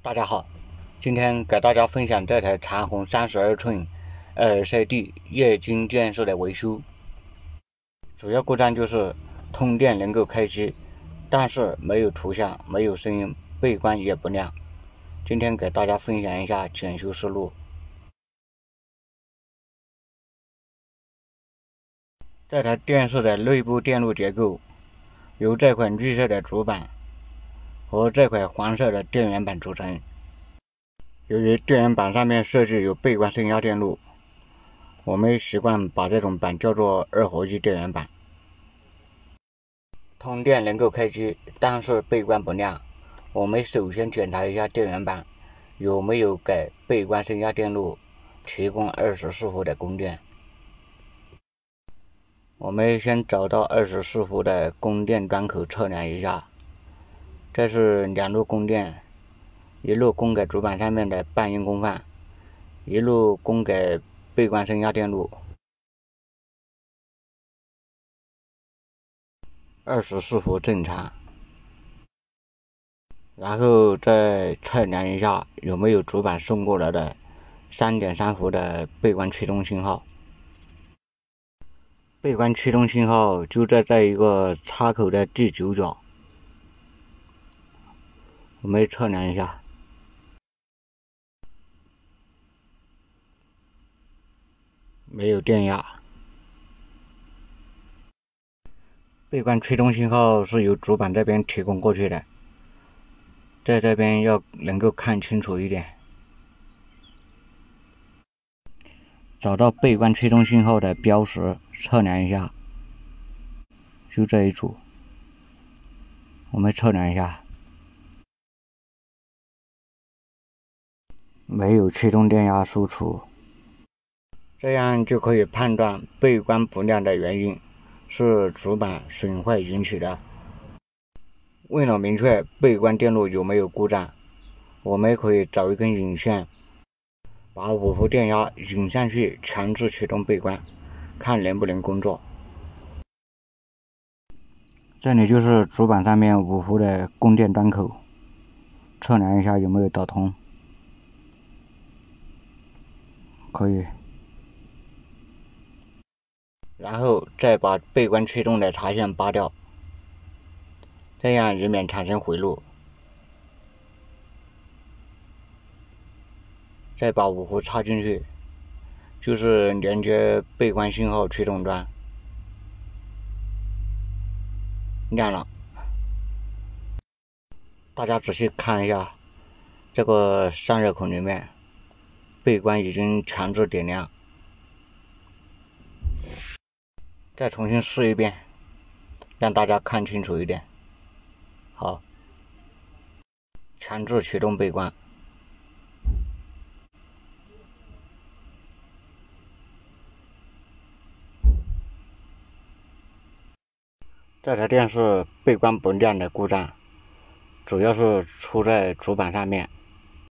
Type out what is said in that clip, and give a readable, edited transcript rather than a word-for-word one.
大家好，今天给大家分享这台长虹32寸 LCD 液晶电视的维修。主要故障就是通电能够开机，但是没有图像，没有声音，背光也不亮。今天给大家分享一下检修思路。这台电视的内部电路结构由这块绿色的主板和这块黄色的电源板组成。由于电源板上面设计有背光升压电路，我们习惯把这种板叫做2合一电源板。通电能够开机，但是背光不亮。我们首先检查一下电源板有没有给背光升压电路提供24伏的供电。我们先找到24伏的供电端口测量一下，这是2路供电，一路供给主板上面的半音功放，一路供给背光升压电路。24伏正常，然后再测量一下有没有主板送过来的 3.3 伏的背光驱动信号。背光驱动信号就在这一个插口的第9角，我们测量一下，没有电压。背光驱动信号是由主板这边提供过去的，在这边要能够看清楚一点。找到背光驱动信号的标识，测量一下，就这一组，我们测量一下，没有驱动电压输出，这样就可以判断背光不亮的原因是主板损坏引起的。为了明确背光电路有没有故障，我们可以找一根引线，把5伏电压引上去，强制启动背光，看能不能工作。这里就是主板上面5伏的供电端口，测量一下有没有导通，可以。然后再把背光驱动的插线拔掉，这样以免产生回路。再把5伏插进去，就是连接背光信号驱动端，亮了。大家仔细看一下，这个散热孔里面背光已经强制点亮。再重新试一遍，让大家看清楚一点。好，强制启动背光。这台电视背光不亮的故障，主要是出在主板上面。